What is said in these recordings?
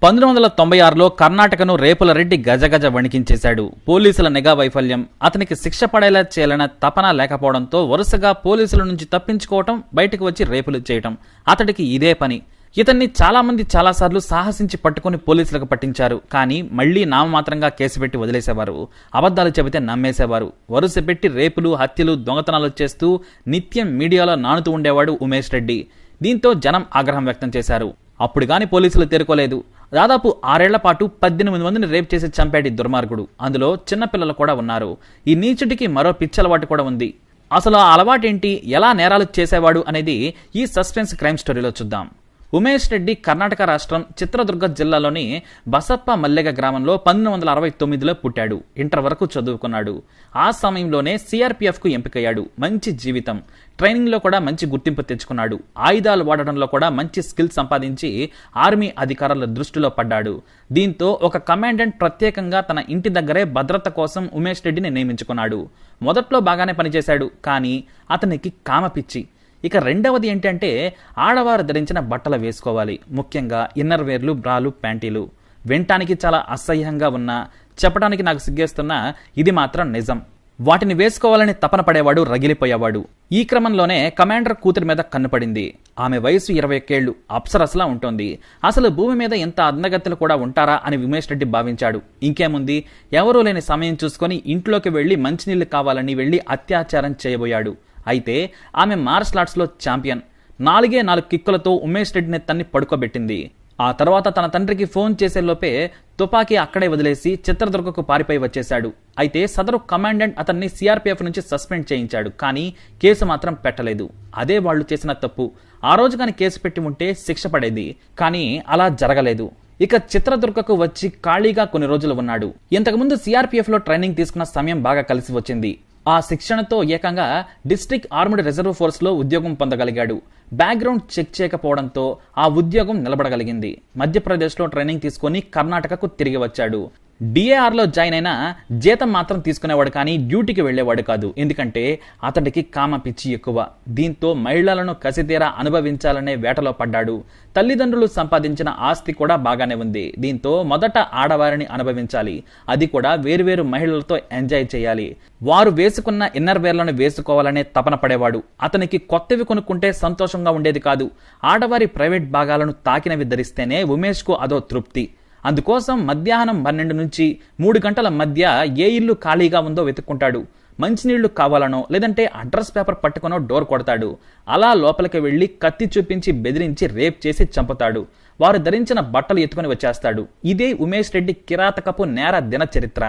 1996లో కర్ణాటకను రేపుల రెడ్డి గజగజ వణికించేశాడు. పోలీసుల నిఘా వైఫల్యం, అతనికి శిక్ష పడేలా చేయాలన్న తపన లేకపోవడంతో వరుసగా పోలీసుల నుంచి తప్పించుకోవటం, బయటకు వచ్చి రేపులు చేయటం అతడికి ఇదే పని. ఇతన్ని చాలా మంది చాలాసార్లు సాహసించి పట్టుకుని పోలీసులకు పట్టించారు. కానీ మళ్లీ నామమాత్రంగా కేసు పెట్టి వదిలేసేవారు. అబద్ధాలు చెబితే నమ్మేసేవారు. వరుస పెట్టి రేపులు, హత్యలు, దొంగతనాలు చేస్తూ నిత్యం మీడియాలో నానుతూ ఉండేవాడు ఉమేష్ రెడ్డి. దీంతో జనం ఆగ్రహం వ్యక్తం చేశారు. అప్పుడు గాని పోలీసులు తేరుకోలేదు. దాదాపు 6 ఏళ్ల పాటు 18 మందిని రేప్ చేసి చంపాడు దుర్మార్గుడు. అందులో చిన్నపిల్లలు కూడా ఉన్నారు. ఈ నీచుడికి మరో పిచ్చలవాటు కూడా ఉంది. అసలు ఆ అలవాటేంటి, ఎలా నేరాలు చేసేవాడు అనేది ఈ సస్పెన్స్ క్రైమ్ స్టోరీలో చూద్దాం. ఉమేష్ రెడ్డి కర్ణాటక రాష్ట్రం చిత్రదుర్గ జిల్లాలోని బసప్ప మల్లెగ గ్రామంలో 1969లో పుట్టాడు. ఇంటర్ వరకు చదువుకున్నాడు. ఆ సమయంలోనే సిఆర్పిఎఫ్కు ఎంపికయ్యాడు. మంచి జీవితం, ట్రైనింగ్లో కూడా మంచి గుర్తింపు తెచ్చుకున్నాడు. ఆయుధాలు వాడడంలో కూడా మంచి స్కిల్ సంపాదించి ఆర్మీ అధికారుల దృష్టిలో పడ్డాడు. దీంతో ఒక కమాండెంట్ ప్రత్యేకంగా తన ఇంటి దగ్గరే భద్రత కోసం ఉమేష్ రెడ్డిని నియమించుకున్నాడు. మొదట్లో బాగానే పనిచేశాడు. కానీ అతనికి కామపిచ్చి. ఇక రెండవది ఏంటంటే ఆడవారు ధరించిన బట్టలు వేసుకోవాలి. ముఖ్యంగా ఇన్నర్ వేర్లు, బ్రాలు, ప్యాంటీలు. వినటానికి చాలా అసహ్యంగా ఉన్నా, చెప్పడానికి నాకు సిగ్గేస్తున్నా ఇది మాత్రం నిజం. వాటిని వేసుకోవాలని తపన పడేవాడు, రగిలిపోయేవాడు. ఈ క్రమంలోనే కమాండర్ కూతురి మీద కన్నుపడింది. ఆమె వయసు 21 ఏళ్లు, అప్సరసలా ఉంటుంది. అసలు భూమి మీద ఎంత అందగత్తెలు కూడా ఉంటారా అని ఉమేష్ రెడ్డి భావించాడు. ఇంకేముంది, ఎవరూ లేని సమయం చూసుకొని ఇంట్లోకి వెళ్లి మంచినీళ్లు కావాలని వెళ్లి అత్యాచారం చేయబోయాడు. అయితే ఆమె మార్షల్ ఆర్ట్స్లో ఛాంపియన్. 4 కిక్కులతో ఉమేష్ రెడ్డిని తన్ని పడుకోబెట్టింది. ఆ తర్వాత తన తండ్రికి ఫోన్ చేసేలోపే తుపాకీ అక్కడే వదిలేసి చిత్రదుర్గకు పారిపోయి వచ్చేశాడు. అయితే సదరు కమాండెంట్ అతన్ని సిఆర్పిఎఫ్ నుంచి సస్పెండ్ చేయించాడు. కానీ కేసు మాత్రం పెట్టలేదు. అదే వాళ్లు చేసిన తప్పు. ఆ రోజు కానీ కేసు పెట్టి ఉంటే శిక్ష పడేది. కానీ అలా జరగలేదు. ఇక చిత్రదుర్గకు వచ్చి ఖాళీగా కొన్ని రోజులు ఉన్నాడు. ఇంతకుముందు సిఆర్పిఎఫ్ లో ట్రైనింగ్ తీసుకున్న సమయం బాగా కలిసి వచ్చింది. ఆ శిక్షణతో ఏకంగా డిస్ట్రిక్ట్ ఆర్మ్డ్ రిజర్వ్ ఫోర్స్ లో ఉద్యోగం పొందగలిగాడు. బ్యాక్గ్రౌండ్ చెక్ చేయకపోవడంతో ఆ ఉద్యోగం నిలబడగలిగింది. మధ్యప్రదేశ్లో ట్రైనింగ్ తీసుకుని కర్ణాటకకు తిరిగి వచ్చాడు. డిఏఆర్లో జాయిన్ అయినా జీతం మాత్రం తీసుకునేవాడు, కానీ డ్యూటీకి వెళ్లేవాడు కాదు. ఎందుకంటే అతడికి కామ పిచ్చి ఎక్కువ. దీంతో మహిళలను కసితీరా అనుభవించాలనే వేటలో పడ్డాడు. తల్లిదండ్రులు సంపాదించిన ఆస్తి కూడా బాగానే ఉంది. దీంతో మొదట ఆడవారిని అనుభవించాలి, అది కూడా వేరువేరు మహిళలతో ఎంజాయ్ చేయాలి. వారు వేసుకున్న ఇన్నర్ వేర్లను వేసుకోవాలనే తపన పడేవాడు. అతనికి కొత్తవి కొనుక్కుంటే సంతోషంగా ఉండేది కాదు. ఆడవారి ప్రైవేట్ భాగాలను తాకినవి ధరిస్తేనే ఉమేష్ కు అదో తృప్తి. అందుకోసం మధ్యాహ్నం 12 నుంచి 3 గంటల మధ్య ఏ ఇల్లు ఖాళీగా ఉందో వెతుక్కుంటాడు. మంచినీళ్లు కావాలనో లేదంటే అడ్రస్ పేపర్ పట్టుకునో డోర్ కొడతాడు. అలా లోపలికి వెళ్లి కత్తి చూపించి బెదిరించి రేప్ చేసి చంపుతాడు. వారు ధరించిన బట్టలు ఎత్తుకుని వచ్చేస్తాడు. ఇదే ఉమేష్ రెడ్డి కిరాతకపు నేర దిన చరిత్ర.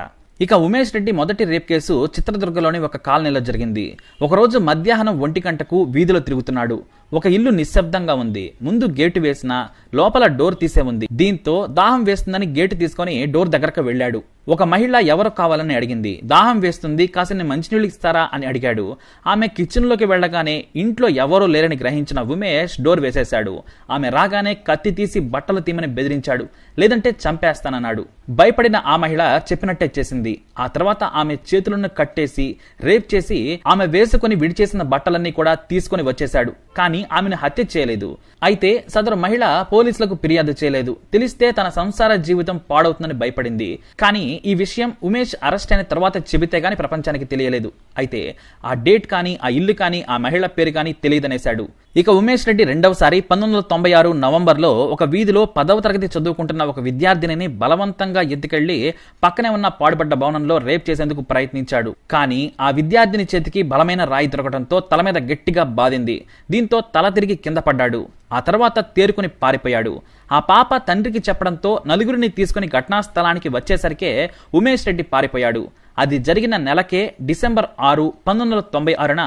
ఇక ఉమేష్ రెడ్డి మొదటి రేప్ కేసు చిత్రదుర్గలోని ఒక కాలనీలో జరిగింది. ఒకరోజు మధ్యాహ్నం 1 గంటకు వీధిలో తిరుగుతున్నాడు. ఒక ఇల్లు నిశ్శబ్దంగా ఉంది. ముందు గేటు వేసినా లోపల డోర్ తీసే ఉంది. దీంతో దాహం వేస్తుందని గేటు తీసుకుని డోర్ దగ్గరకు వెళ్లాడు. ఒక మహిళ ఎవరు కావాలని అడిగింది. దాహం వేస్తుంది, కాసిన్ని మంచినీళ్లు ఇస్తారా అని అడిగాడు. ఆమె కిచెన్ లోకి వెళ్లగానే ఇంట్లో ఎవరూ లేరని గ్రహించిన ఉమేష్ డోర్ వేసేశాడు. ఆమె రాగానే కత్తి తీసి బట్టలు తీమని బెదిరించాడు. లేదంటే చంపేస్తానన్నాడు. భయపడిన ఆ మహిళ చెప్పినట్టే చేసింది. ఆ తర్వాత ఆమె చేతులను కట్టేసి రేప్ చేసి ఆమె వేసుకుని విడిచేసిన బట్టలన్నీ కూడా తీసుకుని వచ్చేశాడు. కానీ ఆమెను హత్య చేయలేదు. అయితే సదరు మహిళ పోలీసులకు ఫిర్యాదు చేయలేదు. తెలిస్తే తన సంసార జీవితం పాడవుతుందని భయపడింది. కానీ ఈ విషయం ఉమేష్ అరెస్ట్ అయిన తర్వాత చెబితే గాని ప్రపంచానికి తెలియలేదు. అయితే ఆ డేట్ కానీ, ఆ ఇల్లు కానీ, ఆ మహిళ పేరు కానీ తెలియదనేశాడు. ఇక ఉమేష్ రెడ్డి రెండవసారి 1996 నవంబర్లో ఒక వీధిలో 10వ తరగతి చదువుకుంటున్న ఒక విద్యార్థినిని బలవంతంగా ఎత్తుకెళ్లి పక్కనే ఉన్న పాడుపడ్డ భవనంలో రేప్ చేసేందుకు ప్రయత్నించాడు. కానీ ఆ విద్యార్థిని చేతికి బలమైన రాయి దొరకడంతో తల మీద గట్టిగా బాధింది. దీంతో తల తిరిగి కింద పడ్డాడు. ఆ తర్వాత తేరుకుని పారిపోయాడు. ఆ పాప తండ్రికి చెప్పడంతో నలుగురిని తీసుకుని ఘటనా స్థలానికి వచ్చేసరికే ఉమేష్ రెడ్డి పారిపోయాడు. అది జరిగిన నెలకే డిసెంబర్ 6, 1996న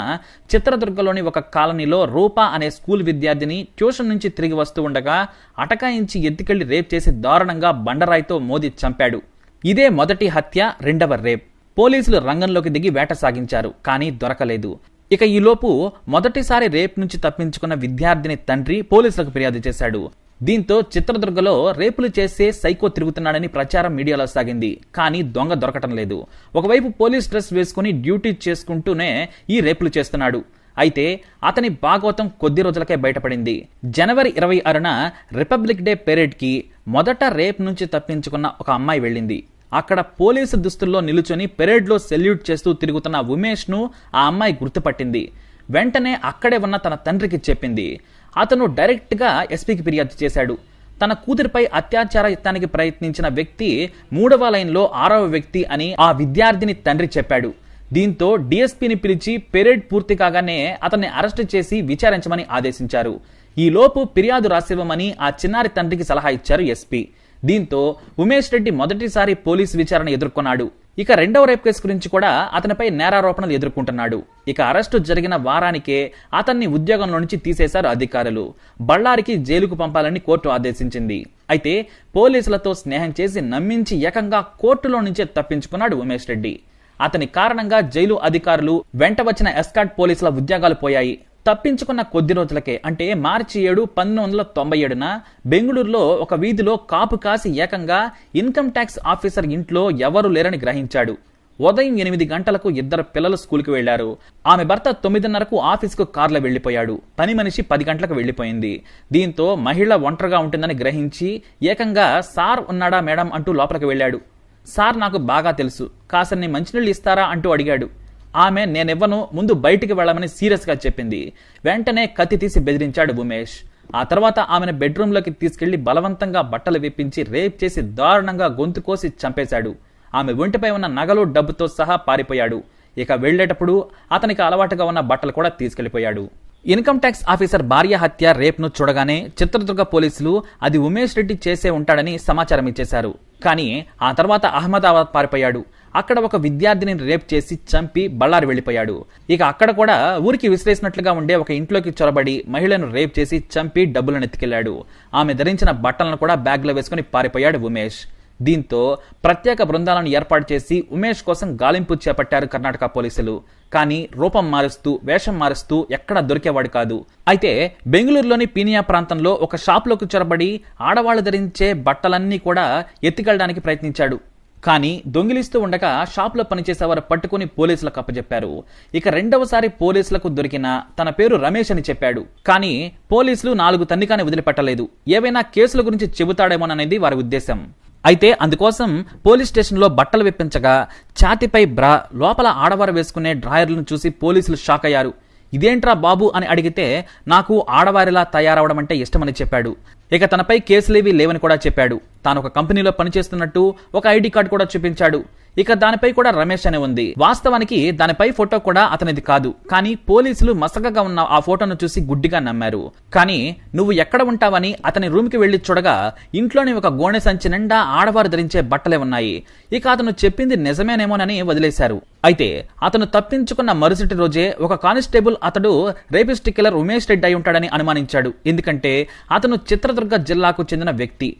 చిత్రదుర్గలోని ఒక కాలనీలో రూపా అనే స్కూల్ విద్యార్థిని ట్యూషన్ నుంచి తిరిగి వస్తూ ఉండగా అటకాయించి ఎత్తుకెళ్లి రేప్ చేసి దారుణంగా బండరాయితో మోది చంపాడు. ఇదే మొదటి హత్య, రెండవ రేప్. పోలీసులు రంగంలోకి దిగి వేట సాగించారు. కానీ దొరకలేదు. ఇక ఈలోపు మొదటిసారి రేప్ నుంచి తప్పించుకున్న విద్యార్థిని తండ్రి పోలీసులకు ఫిర్యాదు చేశాడు. దీంతో చిత్రదుర్గలో రేపులు చేసే సైకో తిరుగుతున్నాడని ప్రచారం మీడియాలో సాగింది. కానీ దొంగ దొరకటం లేదు. ఒకవైపు పోలీస్ డ్రెస్ వేసుకుని డ్యూటీ చేసుకుంటూనే ఈ రేపులు చేస్తున్నాడు. అయితే అతని భాగవతం కొద్ది రోజులకే బయటపడింది. జనవరి 26న రిపబ్లిక్ డే పెరేడ్కి మొదట రేప్ నుంచి తప్పించుకున్న ఒక అమ్మాయి వెళ్ళింది. అక్కడ పోలీసు దుస్తుల్లో నిలుచొని పెరేడ్లో సెల్యూట్ చేస్తూ తిరుగుతున్న ఉమేష్ను ఆ అమ్మాయి గుర్తుపట్టింది. వెంటనే అక్కడే ఉన్న తన తండ్రికి చెప్పింది. అతను డైరెక్ట్గా ఎస్పీకి ఫిర్యాదు చేశాడు. తన కూతురిపై అత్యాచార యత్నానికి ప్రయత్నించిన వ్యక్తి 3వ లైన్లో 6వ వ్యక్తి అని ఆ విద్యార్థిని తండ్రి చెప్పాడు. దీంతో డీఎస్పీని పిలిచి పెరేడ్ పూర్తి కాగానే అతన్ని అరెస్టు చేసి విచారించమని ఆదేశించారు. ఈలోపు ఫిర్యాదు రాసివ్వమని ఆ చిన్నారి తండ్రికి సలహా ఇచ్చారు ఎస్పీ. దీంతో ఉమేష్ రెడ్డి మొదటిసారి పోలీసు విచారణ ఎదుర్కొన్నాడు. ఇక రెండవ రేప్ కేసు గురించి కూడా అతనిపై నేరారోపణలు ఎదుర్కొంటున్నాడు. ఇక అరెస్టు జరిగిన వారానికే అతన్ని ఉద్యోగంలో నుంచి తీసేశారు అధికారులు. బళ్ళారికి జైలుకు పంపాలని కోర్టు ఆదేశించింది. అయితే పోలీసులతో స్నేహం చేసి నమ్మించి ఏకంగా కోర్టులో నుంచే తప్పించుకున్నాడు ఉమేష్ రెడ్డి. అతని కారణంగా జైలు అధికారులు వెంట వచ్చిన ఎస్కాట్ పోలీసుల ఉద్యోగాలు పోయాయి. తప్పించుకున్న కొద్ది రోజులకే అంటే మార్చి 7, 1997న బెంగళూరులో ఒక వీధిలో కాపు కాసి ఏకంగా ఇన్కమ్ ట్యాక్స్ ఆఫీసర్ ఇంట్లో ఎవరు లేరని గ్రహించాడు. ఉదయం 8 గంటలకు 2 పిల్లలు స్కూల్కి వెళ్లారు. ఆమె భర్త 9:30కు ఆఫీస్కు కార్లో వెళ్లిపోయాడు. పని మనిషి 10 గంటలకు వెళ్లిపోయింది. దీంతో మహిళ ఒంటరిగా ఉంటుందని గ్రహించి ఏకంగా సార్ ఉన్నాడా మేడం అంటూ లోపలికి వెళ్లాడు. సార్ నాకు బాగా తెలుసు, కాసన్ని మంచినీళ్ళు ఇస్తారా అంటూ అడిగాడు. ఆమె నేనివ్వను, ముందు బయటికి వెళ్లమని సీరియస్ గా చెప్పింది. వెంటనే కత్తి తీసి బెదిరించాడు ఉమేష్. ఆ తర్వాత ఆమెను బెడ్రూమ్లోకి తీసుకెళ్లి బలవంతంగా బట్టలు విప్పించి రేప్ చేసి దారుణంగా గొంతు కోసి చంపేశాడు. ఆమె ఒంటిపై ఉన్న నగలు డబ్బుతో సహా పారిపోయాడు. ఇక వెళ్లేటప్పుడు అతనికి అలవాటుగా ఉన్న బట్టలు కూడా తీసుకెళ్లిపోయాడు. ఇన్కమ్ ట్యాక్స్ ఆఫీసర్ భార్య హత్య రేప్ను చూడగానే చిత్రదుర్గ పోలీసులు అది ఉమేష్ రెడ్డి చేసే ఉంటాడని సమాచారం ఇచ్చేశారు. కానీ ఆ తర్వాత అహ్మదాబాద్ పారిపోయాడు. అక్కడ ఒక విద్యార్థిని రేప్ చేసి చంపి బళ్ళారి వెళ్లిపోయాడు. ఇక అక్కడ కూడా ఊరికి విసిరేసినట్లుగా ఉండే ఒక ఇంట్లోకి చొరబడి మహిళను రేప్ చేసి చంపి డబ్బులను ఎత్తుకెళ్లాడు. ఆమె ధరించిన బట్టలను కూడా బ్యాగ్లో వేసుకుని పారిపోయాడు ఉమేష్. దీంతో ప్రత్యేక బృందాలను ఏర్పాటు చేసి ఉమేష్ కోసం గాలింపు చేపట్టారు కర్ణాటక పోలీసులు. కానీ రూపం మారుస్తూ వేషం మారుస్తూ ఎక్కడా దొరికేవాడు కాదు. అయితే బెంగళూరులోని పీనియా ప్రాంతంలో ఒక షాప్లోకి చొరబడి ఆడవాళ్లు ధరించే బట్టలన్నీ కూడా ఎత్తుకెళ్లడానికి ప్రయత్నించాడు. కానీ దొంగిలిస్తూ ఉండగా షాప్లో పనిచేసేవారు పట్టుకుని పోలీసులకు అప్పచెప్పారు. ఇక రెండవసారి పోలీసులకు దొరికిన తన పేరు రమేష్ అని చెప్పాడు. కానీ పోలీసులు 4 తన్నికాని వదిలిపెట్టలేదు. ఏవైనా కేసుల గురించి చెబుతాడేమోననేది వారి ఉద్దేశం. అయితే అందుకోసం పోలీస్ స్టేషన్లో బట్టలు విప్పించగా ఛాతిపై బ్రా, లోపల ఆడవారు వేసుకునే డ్రాయర్లను చూసి పోలీసులు షాక్ అయ్యారు. ఇదేంట్రా బాబు అని అడిగితే నాకు ఆడవారిలా తయారవడం అంటే ఇష్టమని చెప్పాడు. ఇక తనపై కేసులేవి లేవని కూడా చెప్పాడు. తాను ఒక కంపెనీలో పనిచేస్తున్నట్టు ఒక ఐడి కార్డు కూడా చూపించాడు. ఇక దానిపై కూడా రమేష్ అనే ఉంది. వాస్తవానికి దానిపై ఫోటో కూడా అతనిది కాదు. కానీ పోలీసులు మసకగా ఉన్న ఆ ఫోటోను చూసి గుడ్డిగా నమ్మారు. కానీ నువ్వు ఎక్కడ ఉంటావని అతని రూమ్కి వెళ్లి చూడగా ఇంట్లోని ఒక గోనె సంచి నిండా ఆడవారు ధరించే బట్టలే ఉన్నాయి. ఇక అతను చెప్పింది నిజమేనేమోనని వదిలేశారు. అయితే అతను తప్పించుకున్న మరుసటి రోజే ఒక కానిస్టేబుల్ అతడు రేపిస్ట్ కిల్లర్ ఉమేష్ రెడ్డి అయి ఉంటాడని అనుమానించాడు. ఎందుకంటే అతను చిత్రదుర్గ జిల్లాకు చెందిన వ్యక్తి.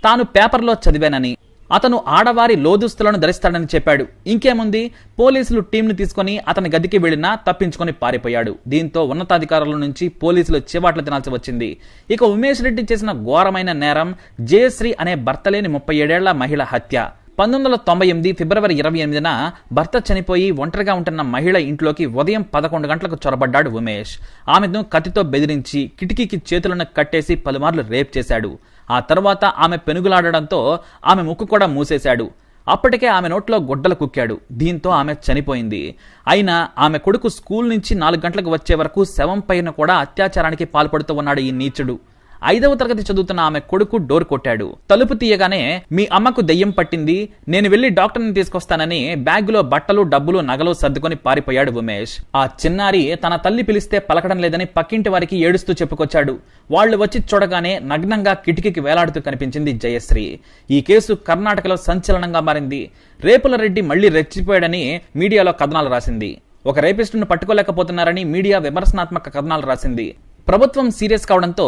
తాను పేపర్లో చదివానని, అతను ఆడవారి లోదుస్తులను ధరిస్తాడని చెప్పాడు. ఇంకేముంది, పోలీసులు టీంని తీసుకుని అతని గదికి వెళ్లినా తప్పించుకొని పారిపోయాడు. దీంతో ఉన్నతాధికారుల నుంచి పోలీసులు చివాట్లు తినాల్సి వచ్చింది. ఇక ఉమేష్ రెడ్డి చేసిన ఘోరమైన నేరం జయశ్రీ అనే భర్తలేని 37 ఏళ్ల మహిళ హత్య. 1998 ఫిబ్రవరి 28న భర్త చనిపోయి ఒంటరిగా ఉంటున్న మహిళ ఇంట్లోకి ఉదయం 11 గంటలకు చొరబడ్డాడు ఉమేష్. ఆమెను కత్తితో బెదిరించి కిటికీకి చేతులను కట్టేసి పలుమార్లు రేప్ చేశాడు. ఆ తర్వాత ఆమె పెనుగులాడడంతో ఆమె ముక్కు కూడా మూసేశాడు. అప్పటికే ఆమె నోట్లో గుడ్డలు కుక్కాడు. దీంతో ఆమె చనిపోయింది. అయినా ఆమె కొడుకు స్కూల్ నుంచి 4 గంటలకు వచ్చే వరకు శవం పైన కూడా అత్యాచారానికి పాల్పడుతూ ఉన్నాడు ఈ నీచుడు. 5వ తరగతి చదువుతున్న ఆమె కొడుకు డోర్ కొట్టాడు. తలుపు తీయగానే మీ అమ్మకు దెయ్యం పట్టింది, నేను వెళ్లి డాక్టర్ని తీసుకొస్తానని బ్యాగులో బట్టలు, డబ్బులు, నగలు సర్దుకొని పారిపోయాడు ఉమేష్. ఆ చిన్నారి తన తల్లి పిలిస్తే పలకడం లేదని పక్కింటి వారికి ఏడుస్తూ చెప్పుకొచ్చాడు. వాళ్లు వచ్చి చూడగానే నగ్నంగా కిటికీకి వేలాడుతూ కనిపించింది జయశ్రీ. ఈ కేసు కర్ణాటకలో సంచలనంగా మారింది. రేపుల రెడ్డి మళ్లీ రెచ్చిపోయాడని మీడియాలో కథనాలు రాసింది. ఒక రేపిస్టును పట్టుకోలేకపోతున్నారని మీడియా విమర్శనాత్మక కథనాలు రాసింది. ప్రభుత్వం సీరియస్ కావడంతో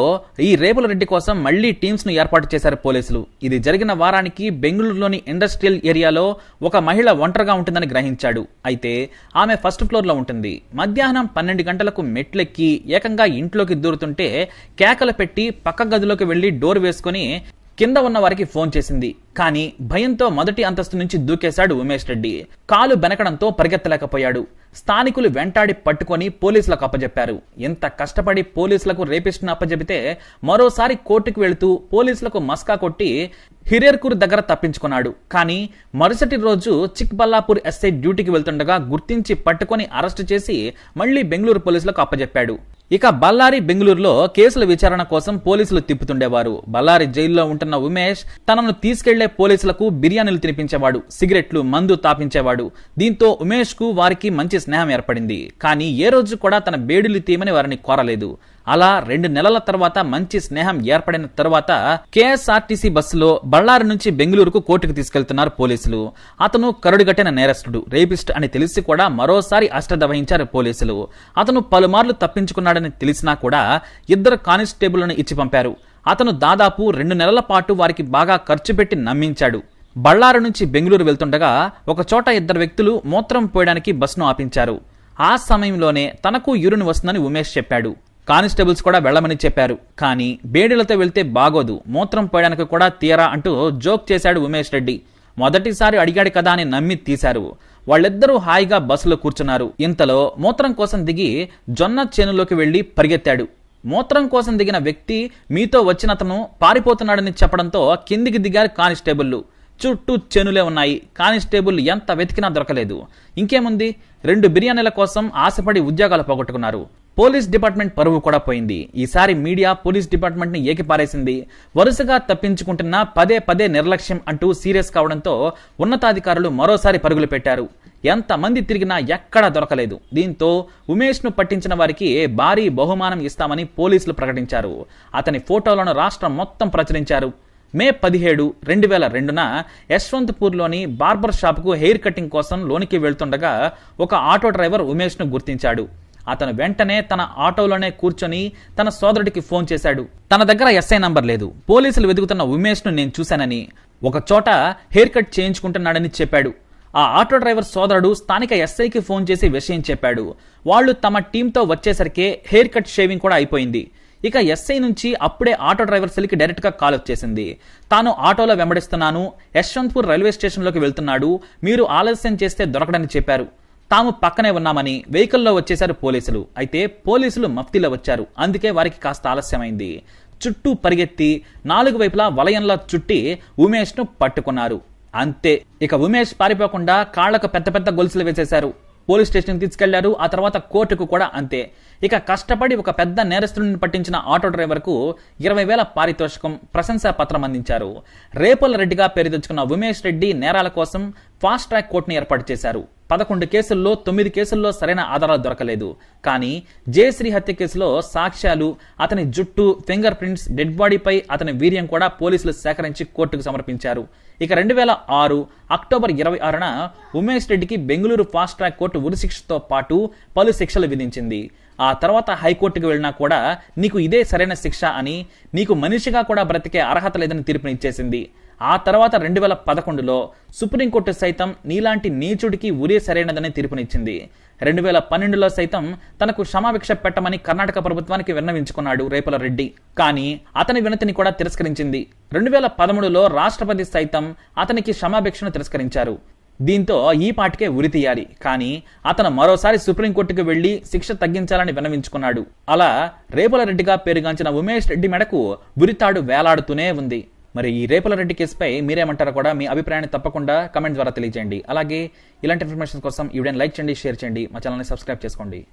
ఈ రేపుల రెడ్డి కోసం మళ్లీ టీమ్స్ ను ఏర్పాటు చేశారు పోలీసులు. ఇది జరిగిన వారానికి బెంగళూరులోని ఇండస్ట్రియల్ ఏరియాలో ఒక మహిళ ఒంటరిగా ఉంటుందని గ్రహించాడు. అయితే ఆమె ఫస్ట్ ఫ్లోర్ లో ఉంటుంది. మధ్యాహ్నం 12 గంటలకు మెట్లెక్కి ఏకంగా ఇంట్లోకి దూరుతుంటే కేకలు పెట్టి పక్క గదిలోకి వెళ్లి డోర్ వేసుకుని కింద ఉన్న వారికి ఫోన్ చేసింది. కానీ భయంతో మొదటి అంతస్తు నుంచి దూకేశాడు ఉమేష్ రెడ్డి. కాలు బెనకడంతో పరిగెత్తలేకపోయాడు. స్థానికులు వెంటాడి పట్టుకొని పోలీసులకు అప్పజెప్పారు. ఎంత కష్టపడి పోలీసులకు రేపిస్ట్ను అప్పజెపితే మరోసారి కోర్టుకు వెళుతూ పోలీసులకు మస్కా కొట్టి హిరేర్కూర్ దగ్గర తప్పించుకున్నాడు. కానీ మరుసటి రోజు చిక్బల్లాపూర్ ఎస్ఐ డ్యూటీకి వెళ్తుండగా గుర్తించి పట్టుకొని అరెస్టు చేసి మళ్లీ బెంగళూరు పోలీసులకు అప్పజెప్పాడు. ఇక బళ్ళారి బెంగళూరులో కేసుల విచారణ కోసం పోలీసులు తిప్పుతుండేవారు. బళ్ళారి జైల్లో ఉంటున్న ఉమేష్ తనను తీసుకెళ్లే పోలీసులకు బిర్యానీలు తినిపించేవాడు, సిగరెట్లు, మందు తాపించేవాడు. దీంతో ఉమేష్ కు వారికి మంచి స్నేహం ఏర్పడింది. కానీ ఏ రోజు కూడా తన బేడీలు తీయమని వారిని కోరలేదు. అలా 2 నెలల తర్వాత మంచి స్నేహం ఏర్పడిన తర్వాత కేఎస్ఆర్టీసీ బస్సులో బళ్ళారి నుంచి బెంగళూరుకు కోర్టుకు తీసుకెళ్తున్నారు పోలీసులు. అతను కరుడుగట్టిన నేరస్తుడు, రేపిస్ట్ అని తెలిసి కూడా మరోసారి అశ్రద్ధ వహించారు పోలీసులు. అతను పలుమార్లు తప్పించుకున్నాడని తెలిసినా కూడా 2 కానిస్టేబుళ్లను ఇచ్చి పంపారు. అతను దాదాపు 2 నెలల పాటు వారికి బాగా ఖర్చు పెట్టి నమ్మించాడు. బళ్ళారి నుంచి బెంగళూరు వెళ్తుండగా ఒక చోట 2 వ్యక్తులు మూత్రం పోయడానికి బస్సును ఆపించారు. ఆ సమయంలోనే తనకు యూరిన్ వస్తుందని ఉమేష్ చెప్పాడు. కానిస్టేబుల్స్ కూడా వెళ్లమని చెప్పారు. కానీ బేడీలతో వెళ్తే బాగోదు, మూత్రం పోయడానికి కూడా తీయరా అంటూ జోక్ చేశాడు ఉమేష్ రెడ్డి. మొదటిసారి అడిగాడు కదా అని నమ్మి తీశారు. వాళ్ళిద్దరూ హాయిగా బస్సులో కూర్చున్నారు. ఇంతలో మూత్రం కోసం దిగి జొన్న చేనులోకి వెళ్లి పరిగెత్తాడు. మూత్రం కోసం దిగిన వ్యక్తి మీతో వచ్చినతను పారిపోతున్నాడని చెప్పడంతో కిందికి దిగారు కానిస్టేబుళ్లు. చుట్టూ చేనులే ఉన్నాయి. కానిస్టేబుల్ ఎంత వెతికినా దొరకలేదు. ఇంకేముంది, 2 బిర్యానీల కోసం ఆశపడి ఉద్యోగాలు పోగొట్టుకున్నారు. పోలీస్ డిపార్ట్మెంట్ పరువు కూడా పోయింది. ఈసారి మీడియా పోలీస్ డిపార్ట్మెంట్ ని ఏకిపారేసింది. వరుసగా తప్పించుకుంటున్న పదే నిర్లక్ష్యం అంటూ సీరియస్ కావడంతో ఉన్నతాధికారులు మరోసారి పరుగులు పెట్టారు. ఎంతమంది తిరిగినా ఎక్కడా దొరకలేదు. దీంతో ఉమేష్ ను పట్టించిన వారికి భారీ బహుమానం ఇస్తామని పోలీసులు ప్రకటించారు. అతని ఫోటోలను రాష్ట్రం మొత్తం ప్రచురించారు. మే 17, 2002న యశ్వంత్పూర్లోని బార్బర్ షాప్కు హెయిర్ కటింగ్ కోసం లోనికి వెళ్తుండగా ఒక ఆటో డ్రైవర్ ఉమేష్ ను గుర్తించాడు. అతను వెంటనే తన ఆటోలోనే కూర్చొని తన సోదరుడికి ఫోన్ చేశాడు. తన దగ్గర ఎస్ఐ నంబర్ లేదు. పోలీసులు వెతుకుతున్న ఉమేష్ ను నేను చూశానని, ఒక చోట హెయిర్ కట్ చేయించుకుంటున్నాడని చెప్పాడు. ఆ ఆటో డ్రైవర్ సోదరుడు స్థానిక ఎస్ఐకి ఫోన్ చేసి విషయం చెప్పాడు. వాళ్ళు తమ టీంతో వచ్చేసరికి హెయిర్ కట్ షేవింగ్ కూడా అయిపోయింది. ఇక ఎస్ఐ నుంచి అప్పుడే ఆటో డ్రైవర్ సెల్కి డైరెక్ట్ గా కాల్ వచ్చేసింది. తాను ఆటోలో వెంబడిస్తున్నాను, యశ్వంత్పూర్ రైల్వే స్టేషన్లోకి వెళ్తున్నాడు, మీరు ఆలస్యం చేస్తే దొరకడని చెప్పారు. తాము పక్కనే ఉన్నామని వెహికల్లో వచ్చేశారు పోలీసులు. అయితే పోలీసులు మఫ్తీలో వచ్చారు. అందుకే వారికి కాస్త ఆలస్యమైంది. చుట్టూ పరిగెత్తి 4 వైపులా వలయంలా చుట్టి ఉమేష్ ను పట్టుకున్నారు. అంతే, ఇక ఉమేష్ పారిపోకుండా కాళ్లకు పెద్ద గొలుసులు వేసేశారు. పోలీస్ స్టేషన్ తీసుకెళ్లారు. ఆ తర్వాత కోర్టుకు కూడా అంతే. ఇక కష్టపడి ఒక పెద్ద నేరస్తుడిని పట్టించిన ఆటో డ్రైవర్ కు 20,000 పారితోషికం, ప్రశంసా పత్రం అందించారు. రేపల రెడ్డిగా పేరు తెచ్చుకున్న ఉమేష్ రెడ్డి నేరాల కోసం ఫాస్ట్ ట్రాక్ కోర్టును ఏర్పాటు చేశారు. 11 కేసుల్లో 9 కేసుల్లో సరైన ఆధారాలు దొరకలేదు. కానీ జయశ్రీ హత్య కేసులో సాక్ష్యాలు, అతని జుట్టు, ఫింగర్ ప్రింట్స్, డెడ్ బాడీపై అతని వీర్యం కూడా పోలీసులు సేకరించి కోర్టుకు సమర్పించారు. ఇక 2006 అక్టోబర్ 26న ఉమేష్ రెడ్డికి బెంగళూరు ఫాస్ట్ ట్రాక్ కోర్టు ఉరిశిక్షతో పాటు పలు శిక్షలు విధించింది. ఆ తర్వాత హైకోర్టుకు వెళ్ళినా కూడా నీకు ఇదే సరైన శిక్ష అని, నీకు మనిషిగా కూడా బ్రతికే అర్హత లేదని తీర్పునిచ్చేసింది. ఆ తర్వాత 2011లో సుప్రీంకోర్టు సైతం నీలాంటి నీచుడికి ఉరి సరైనదని తీర్పునిచ్చింది. 2012లో సైతం తనకు క్షమాభిక్ష పెట్టమని కర్ణాటక ప్రభుత్వానికి విన్నవించుకున్నాడు రేపల రెడ్డి. కానీ అతని వినతిని కూడా తిరస్కరించింది. 2013లో రాష్ట్రపతి సైతం అతనికి క్షమాభిక్షను తిరస్కరించారు. దీంతో ఈ పాటికే ఉరి తీయాలి. కానీ అతను మరోసారి సుప్రీంకోర్టుకు వెళ్లి శిక్ష తగ్గించాలని విన్నవించుకున్నాడు. అలా రేపల రెడ్డిగా పేరుగాంచిన ఉమేష్ రెడ్డి మెడకు ఉరితాడు వేలాడుతూనే ఉంది. మరి ఈ రేపల రెడ్డి కేసుపై మీరేమంటారో కూడా మీ అభిప్రాయాన్ని తప్పకుండా కమెంట్ ద్వారా తెలియజేయండి. అలాగే ఇలాంటి ఇన్ఫర్మేషన్ కోసం ఈ వీడియోని లైక్ చేయండి, షేర్ చేయండి, మా ఛానల్ని సబ్స్క్రైబ్ చేసుకోండి.